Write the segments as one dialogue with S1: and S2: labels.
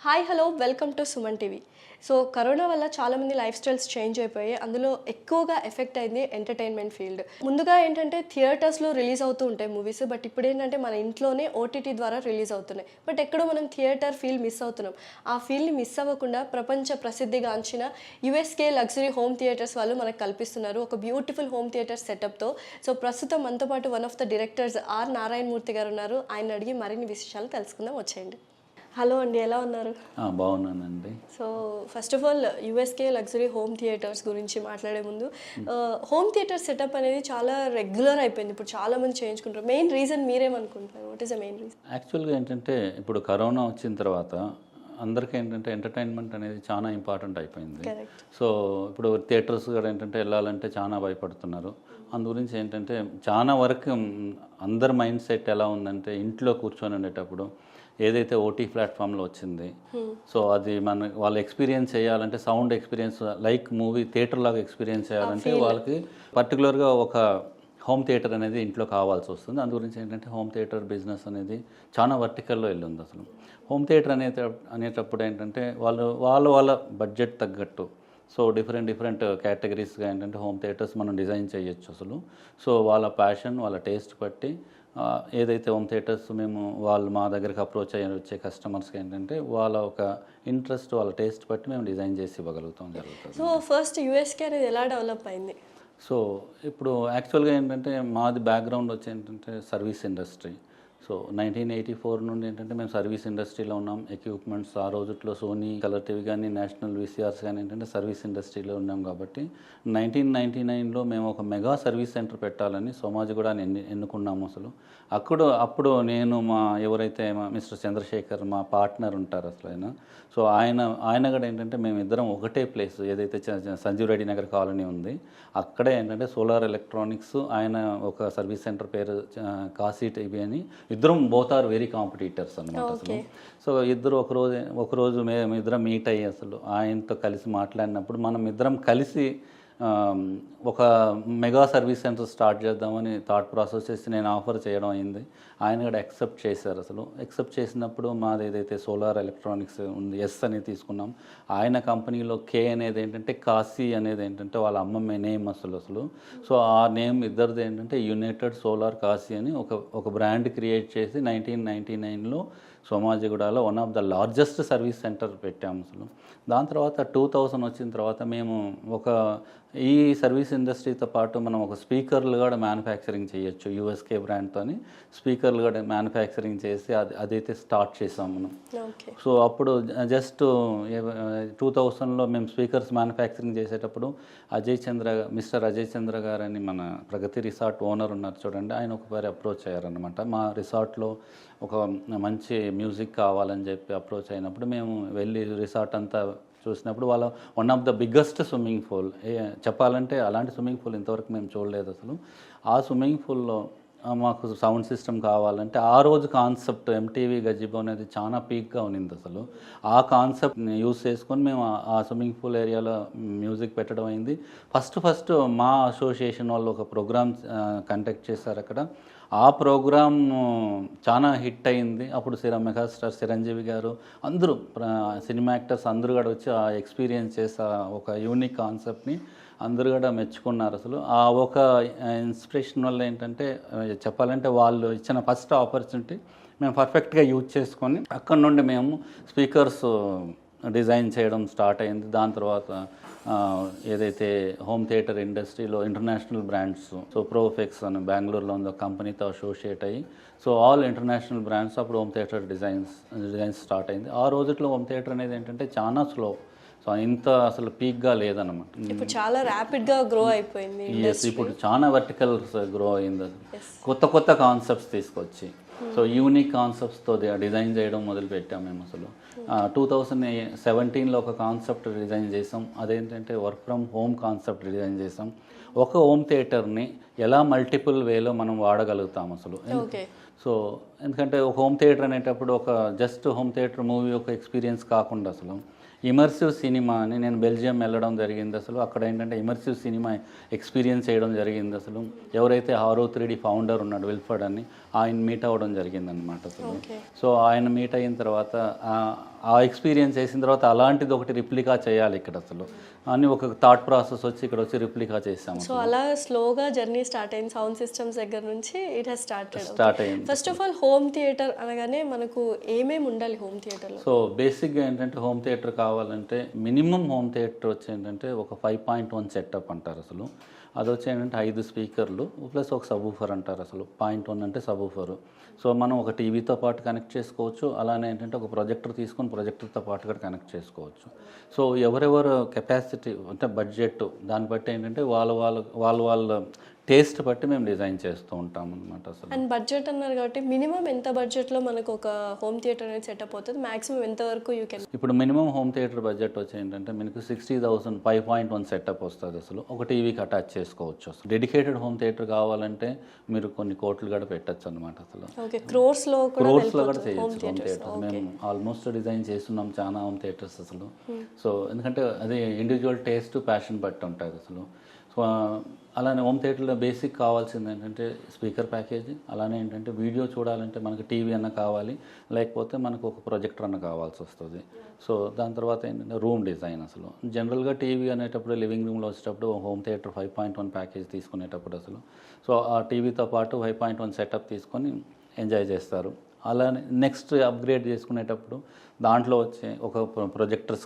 S1: Hi hello welcome to Suman TV. So corona వల్ల చాలామంది life styles change అయిపోయాయి. అందులో ఎక్కువగా ఎఫెక్ట్ అయింది ఎంటర్టైన్మెంట్ ఫీల్డ్. ముందుగా ఏంటంటే థియేటర్స్లో రిలీజ్ అవుతూ ఉంటాయి మూవీస్, బట్ ఇప్పుడు ఏంటంటే మన ఇంట్లోనే ఓటీటీ ద్వారా రిలీజ్ అవుతున్నాయి. బట్ ఎక్కడో మనం థియేటర్ ఫీల్ మిస్ అవుతున్నాం. ఆ ఫీల్ని మిస్ అవ్వకుండా ప్రపంచ ప్రసిద్ధిగాంచిన యుఎస్కే లగ్జరీ హోమ్ థియేటర్స్ వాళ్ళు మనకు కల్పిస్తున్నారు ఒక బ్యూటిఫుల్ హోమ్ థియేటర్ సెటప్తో. సో ప్రస్తుతం మనతో పాటు one of the directors R Narayanamurthy garu ఉన్నారు. ఆయన అడిగి మరిన్ని విశేషాలు తెలుసుకుందాం, వచ్చేయండి. హలో అండి, ఎలా ఉన్నారు?
S2: బాగున్నానండి.
S1: So first of all USK luxury home theatres గురించి మాట్లాడే ముందు, హోమ్ థియేటర్ సెటప్ అనేది చాలా రెగ్యులర్ అయిపోయింది. ఇప్పుడు చాలా మంది చేయించుకుంటారు. మెయిన్ రీజన్ మీరేమనుకుంటున్నారు? What is the main reason?
S2: యాక్చువల్గా ఏంటంటే ఇప్పుడు కరోనా వచ్చిన తర్వాత అందరికీ ఏంటంటే ఎంటర్టైన్మెంట్ అనేది చాలా ఇంపార్టెంట్ అయిపోయింది.
S1: కరెక్ట్.
S2: సో ఇప్పుడు థియేటర్స్ కూడా ఏంటంటే వెళ్ళాలంటే చాలా భయపడుతున్నారు. అందు గురించి ఏంటంటే చాలా వరకు అందరి మైండ్ సెట్ ఎలా ఉందంటే ఇంట్లో కూర్చొని ఉండేటప్పుడు ఏదైతే ఓటీ ప్లాట్ఫామ్లో వచ్చింది, సో అది వాళ్ళు ఎక్స్పీరియన్స్ చేయాలంటే sound experience like movie theatre లాగా ఎక్స్పీరియన్స్ చేయాలంటే వాళ్ళకి పర్టికులర్గా ఒక హోమ్ థియేటర్ అనేది ఇంట్లో కావాల్సి వస్తుంది. అందు గురించి ఏంటంటే హోమ్ థియేటర్ బిజినెస్ అనేది చాలా వర్టికల్లో వెళ్ళింది. అసలు హోమ్ థియేటర్ అనేటప్పుడు ఏంటంటే వాళ్ళ బడ్జెట్ తగ్గట్టు సో డిఫరెంట్ కేటగిరీస్గా ఏంటంటే హోమ్ థియేటర్స్ మనం డిజైన్ చేయొచ్చు అసలు. సో వాళ్ళ ప్యాషన్, వాళ్ళ టేస్ట్ బట్టి ఏదైతే హోమ్ థియేటర్స్ వాళ్ళు మా దగ్గరికి అప్రోచ్ అయ్యి వచ్చే కస్టమర్స్కి ఏంటంటే వాళ్ళ ఒక ఇంట్రెస్ట్, వాళ్ళ టేస్ట్ బట్టి మేము డిజైన్ చేసి ఇవ్వగలుగుతాం జరుగుతుంది.
S1: సో ఫస్ట్ యుఎస్కే అనేది ఎలా డెవలప్ అయింది?
S2: సో ఇప్పుడు యాక్చువల్గా ఏంటంటే మాది బ్యాక్గ్రౌండ్ వచ్చి ఏంటంటే సర్వీస్ ఇండస్ట్రీ. సో 1984 నుండి ఏంటంటే మేము సర్వీస్ ఇండస్ట్రీలో ఉన్నాం. ఎక్విప్మెంట్స్ ఆ రోజుల్లో సోనీ కలర్ టీవీ కానీ నేషనల్ విసిఆర్స్ కానీ ఏంటంటే సర్వీస్ ఇండస్ట్రీలో ఉన్నాం. కాబట్టి 1999లో మేము ఒక మెగా సర్వీస్ సెంటర్ పెట్టాలని సోమాజిగూడని ఎన్నుకున్నాము అసలు. అప్పుడు నేను ఎవరైతే మిస్టర్ చంద్రశేఖర్ మా పార్ట్నర్ ఉంటారు అసలు సో ఆయన కూడా ఏంటంటే మేమిద్దరం ఒకటే ప్లేస్ ఏదైతే సంజీవ్ రెడ్డి నగర్ కాలనీ ఉంది అక్కడే ఏంటంటే సోలార్ ఎలక్ట్రానిక్స్, ఆయన ఒక సర్వీస్ సెంటర్ పేరు కాశీ టీవీ అని, ఇద్దరం బోత్ ఆర్ వెరీ కాంపిటీటర్స్ అనమాట అసలు. సో ఇద్దరు ఒకరోజు మేము ఇద్దరం మీట్ అయ్యి అసలు ఆయనతో కలిసి మాట్లాడినప్పుడు మనం ఇద్దరం కలిసి ఒక మెగా సర్వీస్ సెంటర్ స్టార్ట్ చేద్దామని థాట్ ప్రాసెస్ చేసి నేను ఆఫర్ చేయడం అయింది. ఆయన కూడా యాక్సెప్ట్ చేశారు అసలు. యాక్సెప్ట్ చేసినప్పుడు మాది ఏదైతే సోలార్ ఎలక్ట్రానిక్స్ ఉంది ఎస్ అనేది తీసుకున్నాం. ఆయన కంపెనీలో కే అనేది ఏంటంటే కాశీ అనేది ఏంటంటే వాళ్ళ అమ్మ నేమ్ అసలు. సో ఆ నేమ్ ఇద్దరిది ఏంటంటే యునైటెడ్ సోలార్ కాశీ అని ఒక బ్రాండ్ క్రియేట్ చేసి 1999లో సోమాజిగూడలో one of the largest service centre పెట్టాము అసలు. దాని తర్వాత 2000 వచ్చిన తర్వాత మేము ఈ సర్వీస్ ఇండస్ట్రీతో పాటు మనం ఒక స్పీకర్లు కూడా మ్యానుఫ్యాక్చరింగ్ చేయొచ్చు యూఎస్కే బ్రాండ్తో. స్పీకర్లు కూడా మ్యానుఫ్యాక్చరింగ్ చేసి అదైతే స్టార్ట్ చేసాం మనం. సో అప్పుడు జస్ట్ 2000లో మేము స్పీకర్స్ మ్యానుఫ్యాక్చరింగ్ చేసేటప్పుడు మిస్టర్ అజయ్ చంద్ర గారని మన ప్రగతి రిసార్ట్ ఓనర్ ఉన్నారు చూడండి, ఆయన ఒకసారి అప్రోచ్ అయ్యారనమాట. మా రిసార్ట్లో ఒక మంచి మ్యూజిక్ కావాలని చెప్పి అప్రోచ్ అయినప్పుడు మేము వెళ్ళి రిసార్ట్ అంతా చూసినప్పుడు వాళ్ళ one of the biggest swimming pool, చెప్పాలంటే అలాంటి స్విమ్మింగ్ పూల్ ఇంతవరకు మేము చూడలేదు అసలు. ఆ స్విమ్మింగ్ పూల్లో మాకు సౌండ్ సిస్టమ్ కావాలంటే ఆ రోజు కాన్సెప్ట్ ఎంటీవీ గజిబో అనేది చాలా పీక్గా ఉన్నింది అసలు. ఆ కాన్సెప్ట్ని యూస్ చేసుకొని మేము ఆ స్విమ్మింగ్ పూల్ ఏరియాలో మ్యూజిక్ పెట్టడం అయింది. ఫస్ట్ మా అసోసియేషన్ వాళ్ళు ఒక ప్రోగ్రామ్ కండక్ట్ చేశారు అక్కడ. ఆ ప్రోగ్రామ్ చాలా హిట్ అయింది. అప్పుడు మెగాస్టార్ చిరంజీవి గారు అందరూ సినిమా యాక్టర్స్ అందరూ కూడా వచ్చి ఆ ఎక్స్పీరియన్స్ చేసే ఒక యూనిక్ కాన్సెప్ట్ని అందరూ కూడా మెచ్చుకున్నారు అసలు. ఆ ఒక ఇన్స్పిరేషన్ వల్ల ఏంటంటే చెప్పాలంటే వాళ్ళు ఇచ్చిన ఫస్ట్ ఆపర్చునిటీ మేము పర్ఫెక్ట్గా యూజ్ చేసుకొని అక్కడ నుండి మేము స్పీకర్స్ డిజైన్ చేయడం స్టార్ట్ అయింది. దాని తర్వాత ఏదైతే హోమ్ థియేటర్ ఇండస్ట్రీలో ఇంటర్నేషనల్ బ్రాండ్స్, సో ప్రోఫెక్స్ అని బెంగళూరులో ఉన్న కంపెనీతో అసోసియేట్ అయ్యి సో ఆల్ ఇంటర్నేషనల్ బ్రాండ్స్ అప్పుడు హోమ్ థియేటర్ డిజైన్స్ స్టార్ట్ అయింది. ఆ రోజుల్లో హోమ్ థియేటర్ అనేది ఏంటంటే చాలా స్లో, సో ఇంత అసలు పీక్గా లేదన్నమాట.
S1: ఇప్పుడు చాలా ర్యాపిడ్గా గ్రో అయిపోయింది.
S2: ఇప్పుడు చాలా వర్టికల్స్ గ్రో అయింది అది. కొత్త కాన్సెప్ట్స్ తీసుకొచ్చి సో యూనిక్ కాన్సెప్ట్స్తో డిజైన్ చేయడం మొదలుపెట్టాం మేము అసలు. 2017లో ఒక కాన్సెప్ట్ డిజైన్ చేసాం. అదేంటంటే work from home concept design చేసాం. ఒక హోమ్ థియేటర్ని ఎలా మల్టిపుల్ వేలో మనం వాడగలుగుతాం అసలు. సో ఎందుకంటే ఒక హోమ్ థియేటర్ అనేటప్పుడు ఒక జస్ట్ హోమ్ థియేటర్ మూవీ ఒక ఎక్స్పీరియన్స్ కాకుండా అసలు ఇమర్సివ్ సినిమా అని నేను బెల్జియం వెళ్ళడం జరిగింది. అసలు అక్కడ ఏంటంటే ఇమర్సివ్ సినిమా ఎక్స్పీరియన్స్ చేయడం జరిగింది. అసలు ఎవరైతే హారో 3D ఫౌండర్ ఉన్నాడు విల్ఫర్డ్ అని, ఆయన మీట్ అవ్వడం జరిగింది అనమాట అసలు. సో ఆయన మీట్ అయిన తర్వాత ఆ ఎక్స్పీరియన్స్ చేసిన తర్వాత అలాంటిది ఒకటి రిప్లికా చేయాలి ఇక్కడ అసలు అని ఒక థాట్ ప్రాసెస్ వచ్చి ఇక్కడ వచ్చి రిప్లికా చేసాము.
S1: సో అలా స్లోగా జర్నీ స్టార్ట్ అయింది సౌండ్ సిస్టమ్స్ దగ్గర నుంచి. ఇట్ హెస్
S2: స్టార్ట్ అయింది.
S1: First of all home theatre అనగానే మనకు ఏమేమి ఉండాలి హోమ్ థియేటర్లో?
S2: సో బేసిక్గా ఏంటంటే హోమ్ థియేటర్ కావాలంటే మినిమం హోమ్ థియేటర్ వచ్చి ఏంటంటే ఒక 5.1 సెటప్ అంటారు అసలు. అది వచ్చి ఏంటంటే 5 స్పీకర్లు ప్లస్ ఒక సబూఫర్ అంటారు అసలు. 0.1 అంటే సబూఫరు. సో మనం ఒక టీవీతో పాటు కనెక్ట్ చేసుకోవచ్చు, అలానే ఏంటంటే ఒక ప్రొజెక్టర్ తీసుకొని ప్రొజెక్టర్తో పాటు కూడా కనెక్ట్ చేసుకోవచ్చు. సో ఎవరెవరు కెపాసిటీ అంటే బడ్జెట్ దాన్ని బట్టి ఏంటంటే వాళ్ళ టేస్ట్ బట్టి మేము డిజైన్ చేస్తూ ఉంటాం అనమాట అసలు.
S1: అండ్ బడ్జెట్ అన్నారు కాబట్టి మినిమం ఎంత బడ్జెట్లో మనకు ఒక హోమ్ థియేటర్ అనేది సెటప్ అవుతుంది, మాక్సిమం ఎంత వరకు యూ కెన్?
S2: ఇప్పుడు మినిమం హోమ్ థియేటర్ బడ్జెట్ వచ్చి ఏంటంటే మనకు 60,000 5.1 సెటప్ వస్తుంది అసలు. ఒక టీవీకి అటాచ్ చేసుకోవచ్చు అసలు. డెడికేటెడ్ హోమ్ థియేటర్ కావాలంటే మీరు కొన్ని కోట్లు కూడా పెట్టచ్చు అనమాట అసలు.
S1: ఓకే, క్రోర్స్లో కూడా
S2: చేయొచ్చు హోమ్ థియేటర్స్. మేము ఆల్మోస్ట్ డిజైన్ చేస్తున్నాం చాలా హోమ్ థియేటర్స్ అసలు. సో ఎందుకంటే అది ఇండివిజువల్ టేస్ట్ ప్యాషన్ బట్టి ఉంటుంది అసలు. సో అలానే హోమ్ థియేటర్లో బేసిక్ కావాల్సింది ఏంటంటే స్పీకర్ ప్యాకేజీ, అలానే ఏంటంటే వీడియో చూడాలంటే మనకు టీవీ అన్న కావాలి, లేకపోతే మనకు ఒక ప్రొజెక్టర్ అన్న కావాల్సి వస్తుంది. సో దాని తర్వాత ఏంటంటే రూమ్ డిజైన్ అసలు. జనరల్గా టీవీ అనేటప్పుడు లివింగ్ రూమ్లో వచ్చేటప్పుడు హోమ్ థియేటర్ 5.1 ప్యాకేజ్ తీసుకునేటప్పుడు అసలు సో ఆ టీవీతో పాటు 5.1 సెటప్ తీసుకొని ఎంజాయ్ చేస్తారు. అలానే నెక్స్ట్ అప్గ్రేడ్ చేసుకునేటప్పుడు దాంట్లో వచ్చే ఒక ప్రొజెక్టర్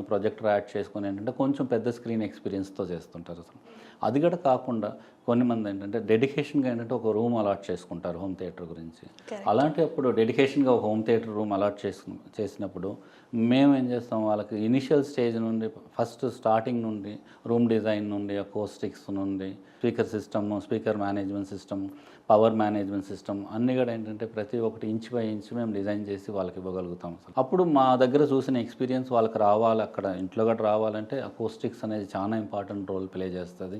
S2: ప్రొజెక్టర్ యాడ్ చేసుకుని ఏంటంటే కొంచెం పెద్ద స్క్రీన్ ఎక్స్పీరియన్స్తో చేస్తుంటారు అసలు. అది కూడా కాకుండా కొన్ని మంది ఏంటంటే డెడికేషన్గా ఏంటంటే ఒక రూమ్ అలాట్ చేసుకుంటారు హోమ్ థియేటర్ గురించి. అలాంటి అప్పుడు డెడికేషన్గా ఒక హోమ్ థియేటర్ రూమ్ అలాట్ చేసినప్పుడు మేము ఏం చేస్తాం, వాళ్ళకి ఇనిషియల్ స్టేజ్ నుండి ఫస్ట్ స్టార్టింగ్ నుండి రూమ్ డిజైన్ నుండి అకోస్టిక్స్ నుండి speaker management system, power management system అన్నీ కూడా ఏంటంటే ప్రతి ఒక్కటి ఇంచ్ బై ఇంచ్ మేము డిజైన్ చేసి వాళ్ళకి ఇవ్వగలుగుతాం అసలు. అప్పుడు మా దగ్గర చూసిన ఎక్స్పీరియన్స్ వాళ్ళకి రావాలి, అక్కడ ఇంట్లో కూడా రావాలంటే అకోస్టిక్స్ అనేది చాలా ఇంపార్టెంట్ రోల్ ప్లే చేస్తుంది.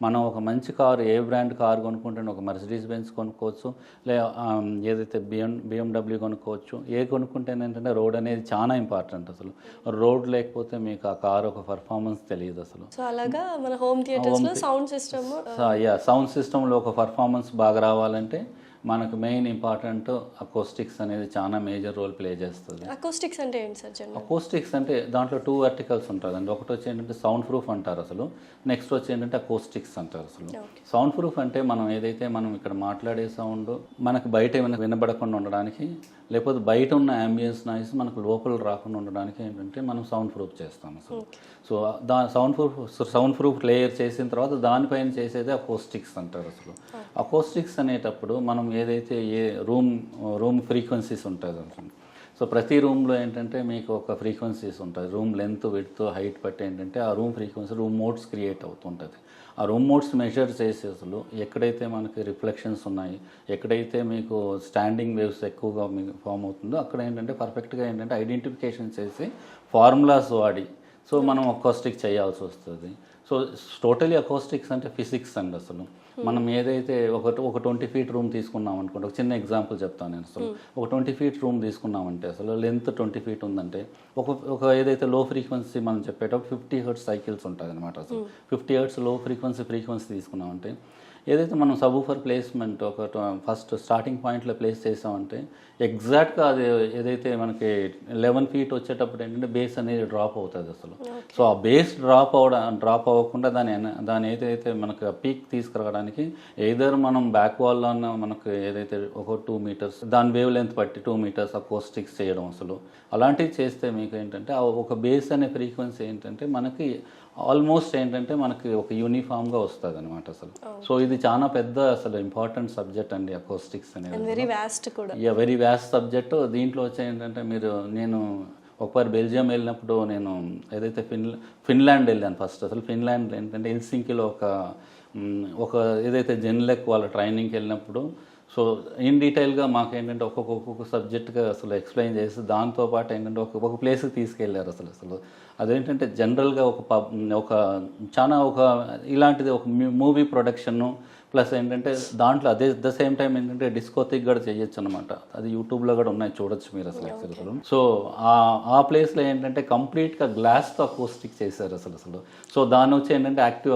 S2: మనం ఒక మంచి కారు ఏ బ్రాండ్ కారు కొనుక్కుంటే ఒక మర్సిడీస్ బెంజ్ కొనుక్కోవచ్చు, ఏదైతే బిఎండబ్ల్యూ కొనుక్కోవచ్చు. కొనుక్కుంటే ఏంటంటే రోడ్ అనేది చాలా ఇంపార్టెంట్ అసలు. రోడ్ లేకపోతే మీకు ఆ కారు ఒక పర్ఫార్మెన్స్ తెలియదు అసలు.
S1: సో అలాగా మన హోమ్ థియేటర్స్లో
S2: సౌండ్ సిస్టంలో ఒక పర్ఫార్మెన్స్ బాగా రావాలంటే మనకు మెయిన్ ఇంపార్టెంట్ అకోస్టిక్స్ అనేది చాలా మేజర్ రోల్ ప్లే చేస్తుంది.
S1: అకోస్టిక్స్ అంటే ఏంటి సార్?
S2: అకోస్టిక్స్ అంటే దాంట్లో 2 వర్టికల్స్ ఉంటుందండి. ఒకటి వచ్చి ఏంటంటే సౌండ్ ప్రూఫ్ అంటారు అసలు, నెక్స్ట్ వచ్చి ఏంటంటే అకోస్టిక్స్ అంటారు అసలు. సౌండ్ ప్రూఫ్ అంటే మనం ఏదైతే మనం ఇక్కడ మాట్లాడే సౌండ్ మనకు బయట ఏమైనా వినబడకుండా ఉండడానికి, లేకపోతే బయట ఉన్న అంబియన్స్ నాయిస్ మనకు లోపల రాకుండా ఉండడానికి ఏంటంటే మనం సౌండ్ ప్రూఫ్ చేస్తాం అసలు. సో సౌండ్ ప్రూఫ్ లేయర్ చేసిన తర్వాత దానిపైన చేసేది అకోస్టిక్స్ అంటారు అసలు. అకోస్టిక్స్ అనేటప్పుడు మనం ఏదైతే రూమ్ ఫ్రీక్వెన్సీస్ ఉంటుంది అసలు. సో ప్రతి రూమ్లో ఏంటంటే మీకు ఒక ఫ్రీక్వెన్సీస్ ఉంటుంది. రూమ్ లెంత్ విడ్త్ హైట్ బట్టి ఏంటంటే ఆ room frequency room modes create అవుతుంటుంది. ఆ రూమ్ మోడ్స్ మెజర్ చేసి అసలు ఎక్కడైతే మనకి రిఫ్లెక్షన్స్ ఉన్నాయి, ఎక్కడైతే మీకు స్టాండింగ్ వేవ్స్ ఎక్కువగా మీకు ఫామ్ అవుతుందో అక్కడ ఏంటంటే పర్ఫెక్ట్గా ఏంటంటే ఐడెంటిఫికేషన్ చేసి ఫార్ములాస్ వాడి సో మనం అకోస్టిక్ చేయాల్సి వస్తుంది. సో టోటలీ అకోస్టిక్స్ అంటే ఫిజిక్స్ అండి అసలు. మనం ఏదైతే ఒక 20 ఫీట్ రూమ్ తీసుకున్నాం అనుకోండి, ఒక చిన్న ఎగ్జాంపుల్ చెప్తాను నేను అసలు. ఒక 20 ఫీట్ రూమ్ తీసుకున్నామంటే అసలు లెంత్ 20 ఫీట్ ఉందంటే ఒక ఏదైతే లో ఫ్రీక్వెన్సీ మనం చెప్పేటప్పుడు 50 హెర్ట్జ్ సైకిల్స్ ఉంటుంది అనమాట అసలు. 50 హెర్ట్జ్ లో ఫ్రీక్వెన్సీ తీసుకున్నామంటే ఏదైతే మనం సబూఫర్ ప్లేస్మెంట్ ఒక ఫస్ట్ స్టార్టింగ్ పాయింట్లో ప్లేస్ చేసామంటే ఎగ్జాక్ట్గా అది ఏదైతే మనకి 11 ఫీట్ వచ్చేటప్పుడు ఏంటంటే బేస్ అనేది డ్రాప్ అవుతుంది అసలు. సో ఆ బేస్ డ్రాప్ అవ్వకుండా దాని ఏదైతే మనకు పీక్ తీసుకురావడానికి ఏదర్ మనం బ్యాక్ వాల్లో ఉన్న మనకు ఏదైతే ఒక 2 మీటర్స్ దాని వేవ్ లెంత్ బట్టి 2 మీటర్స్ అకోస్టిక్స్ చేయడం అసలు. అలాంటివి చేస్తే మీకు ఏంటంటే ఒక బేస్ అనే ఫ్రీక్వెన్సీ ఏంటంటే మనకి ఆల్మోస్ట్ ఏంటంటే మనకి ఒక యూనిఫామ్గా వస్తుంది అనమాట అసలు. సో ఇది చాలా పెద్ద అసలు ఇంపార్టెంట్ సబ్జెక్ట్ అండి అకోస్టిక్స్ అనేది.
S1: వెరీ వ్యాస్ట్ కూడా.
S2: Very vast subject. దీంట్లో వచ్చే ఏంటంటే నేను ఒకసారి బెల్జియం వెళ్ళినప్పుడు నేను ఏదైతే ఫిన్లాండ్ వెళ్ళాను ఫస్ట్ అసలు. ఫిన్లాండ్ ఏంటంటే హెల్సింకిలో ఒక ఏదైతే జెన్లెక్ వాళ్ళ ట్రైనింగ్కి వెళ్ళినప్పుడు సో ఇన్ డీటెయిల్గా మాకు ఏంటంటే ఒక్కొక్క సబ్జెక్ట్గా అసలు ఎక్స్ప్లెయిన్ చేసి దాంతోపాటు ఏంటంటే ఒక ప్లేస్కి తీసుకెళ్ళారు అసలు అదేంటంటే జనరల్గా ఒక ఇలాంటిది ఒక మూవీ ప్రొడక్షను ప్లస్ ఏంటంటే దాంట్లో అదే ద సేమ్ టైం ఏంటంటే డిస్కోథిక్ కూడా చేయొచ్చు అనమాట. అది యూట్యూబ్లో కూడా ఉన్నాయి, చూడొచ్చు మీరు అసలు. సో ఆ ప్లేస్లో ఏంటంటే కంప్లీట్గా గ్లాస్తో అకోస్టిక్ చేశారు అసలు. సో దాని వచ్చి ఏంటంటే యాక్టివ్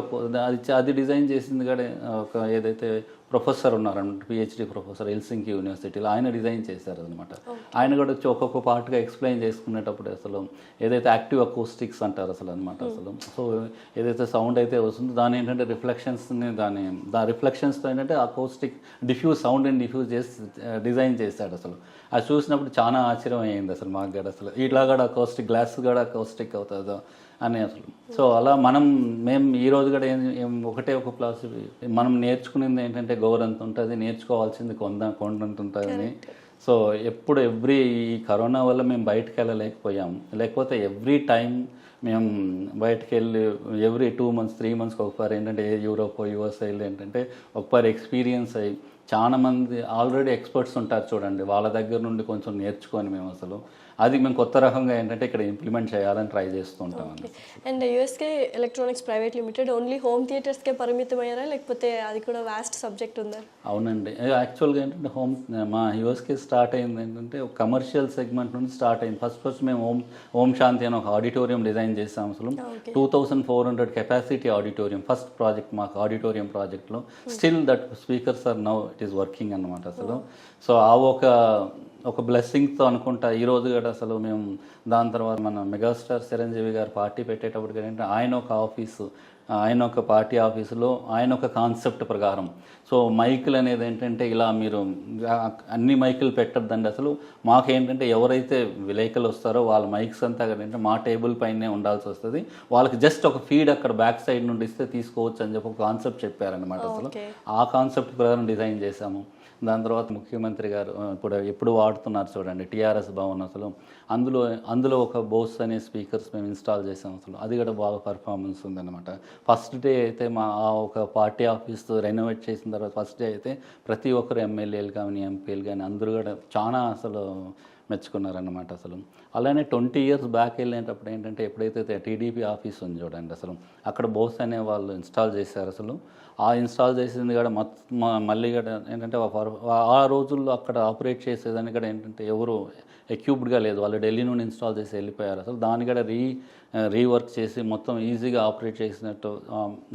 S2: అది డిజైన్ చేసింది కూడా ఒక ఏదైతే ప్రొఫెసర్ ఉన్నారన్నమాట, పిహెచ్డి ప్రొఫెసర్ హెల్సింకి యూనివర్సిటీలో, ఆయన డిజైన్ చేశారు అనమాట. ఆయన కూడా వచ్చి ఒక్కొక్క పార్ట్గా ఎక్స్ప్లెయిన్ చేసుకునేటప్పుడు అసలు ఏదైతే యాక్టివ్ అకోస్టిక్స్ అంటారు అసలు. సో ఏదైతే సౌండ్ అయితే వస్తుందో దాని ఏంటంటే రిఫ్లెక్షన్స్ని దాని రిఫ్లెక్షన్స్తో ఏంటంటే అకోస్టిక్ సౌండ్ని డిఫ్యూజ్ చేసి డిజైన్ చేశాడు అసలు. అది చూసినప్పుడు చాలా ఆశ్చర్యం అయ్యింది అసలు మాకు కూడా అసలు, ఇట్లా కూడా అకోస్టిక్ గ్లాస్ కూడా అకోస్టిక్ అవుతుందో అని అసలు. సో అలా మేము ఈరోజు కూడా ఒకటే ఒక ఫిలాసఫీ, మనం నేర్చుకునేది ఏంటంటే గౌరంత ఉంటుంది, నేర్చుకోవాల్సింది కొండంత ఉంటుందని. సో ఎవ్రీ ఈ కరోనా వల్ల మేము బయటకు వెళ్ళలేకపోయాము, లేకపోతే ఎవ్రీ టైం మేము బయటకు వెళ్ళి ఎవ్రీ 2 months 3 monthsకి ఒకసారి ఏంటంటే యూరోప్ యూఎస్ఏ ఏంటంటే ఒకసారి ఎక్స్పీరియన్స్ అయ్యి చాలామంది ఆల్రెడీ ఎక్స్పర్ట్స్ ఉంటారు చూడండి, వాళ్ళ దగ్గర నుండి కొంచెం నేర్చుకొని మేము అసలు అది మేము కొత్త రకంగా ఏంటంటే ఇక్కడ ఇంప్లిమెంట్ చేయాలని ట్రై చేస్తూ ఉంటాం.
S1: And USK electronics private limited only home థియేటర్స్కే పరిమితం అయ్యారా, లేకపోతే అది కూడా వాస్ట్ సబ్జెక్ట్ ఉందా?
S2: అవునండి, యాక్చువల్గా ఏంటంటే మా యూఎస్కే స్టార్ట్ అయింది ఏంటంటే ఒక కమర్షియల్ సెగ్మెంట్ నుండి స్టార్ట్ అయింది. ఫస్ట్ మేము ఓం శాంతి అని ఒక ఆడిటోరియం డిజైన్ చేసాం అసలు. 2400 కెపాసిటీ ఆడిటోరియం ఫస్ట్ ప్రాజెక్ట్ మాకు ఆడిటోరియం ప్రాజెక్ట్లో. Still that speakers are now it is working అన్నమాట అసలు. సో ఆ ఒక బ్లెస్సింగ్తో అనుకుంటా ఈరోజు కూడా అసలు మేము దాని తర్వాత మన మెగాస్టార్ చిరంజీవి గారు పార్టీ పెట్టేటప్పుడు ఏంటంటే ఆయన ఒక పార్టీ ఆఫీసులో ఆయన ఒక కాన్సెప్ట్ ప్రకారం సో మైకులు అనేది ఏంటంటే ఇలా మీరు అన్ని మైకులు పెట్టద్దండి అసలు. మాకేంటంటే ఎవరైతే విలేకరులు వస్తారో వాళ్ళ మైక్స్ అంతా ఏంటంటే మా టేబుల్ పైనే ఉండాల్సి వస్తుంది, వాళ్ళకి జస్ట్ ఒక ఫీడ్ అక్కడ బ్యాక్ సైడ్ నుండి ఇస్తే తీసుకోవచ్చు అని చెప్పి ఒక కాన్సెప్ట్ చెప్పారనమాట అసలు. ఆ కాన్సెప్ట్ ప్రకారం డిజైన్ చేశాము. దాని తర్వాత ముఖ్యమంత్రి గారు ఎప్పుడు వాడుతున్నారు చూడండి టీఆర్ఎస్ భవన్ అసలు, అందులో ఒక బోస్ అనే స్పీకర్స్ మేము ఇన్స్టాల్ చేసాం అసలు. అది కూడా బాగా పర్ఫార్మెన్స్ ఉందన్నమాట. ఫస్ట్ డే అయితే ఒక పార్టీ ఆఫీస్ రెనోవేట్ చేసిన తర్వాత ఫస్ట్ డే అయితే ప్రతి ఒక్కరు ఎమ్మెల్యేలు కానీ ఎంపీలు కానీ అందరూ కూడా చాలా అసలు మెచ్చుకున్నారన్నమాట అసలు. అలానే 20 years బ్యాక్ వెళ్ళేటప్పుడు ఏంటంటే ఎప్పుడైతే టీడీపీ ఆఫీస్ ఉంది చూడండి అసలు, అక్కడ బోస్ అనే వాళ్ళు ఇన్స్టాల్ చేశారు అసలు. ఆ ఇన్స్టాల్ చేసింది కూడా మళ్ళీ కూడా ఏంటంటే ఆ రోజుల్లో అక్కడ ఆపరేట్ చేసేదాన్ని కూడా ఏంటంటే ఎవరు ఎక్యూప్డ్గా లేదు, వాళ్ళు ఢిల్లీ నుండి ఇన్స్టాల్ చేసి వెళ్ళిపోయారు అసలు. దాన్ని కూడా రీవర్క్ చేసి మొత్తం ఈజీగా ఆపరేట్ చేసినట్టు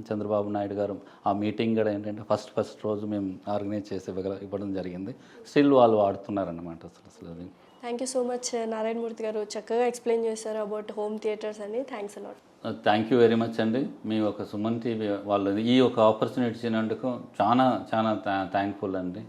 S2: చంద్రబాబు నాయుడు గారు ఆ మీటింగ్ కూడా ఏంటంటే ఫస్ట్ రోజు మేము ఆర్గనైజ్ చేసి ఇవ్వడం జరిగింది. స్టిల్ వాళ్ళు వాడుతున్నారన్నమాట అసలు అది.
S1: Thank you so much Narayanamurthy garu, చక్కగా ఎక్స్ప్లెయిన్ చేశారు అబౌట్ హోమ్ థియేటర్స్ అని. Thanks a lot.
S2: Thank you very much అండి. మీ ఒక సుమన్ టీవీ వాళ్ళు ఈ ఒక ఆపర్చునిటీ ఇచ్చినందుకు చాలా థ్యాంక్ఫుల్ అండి.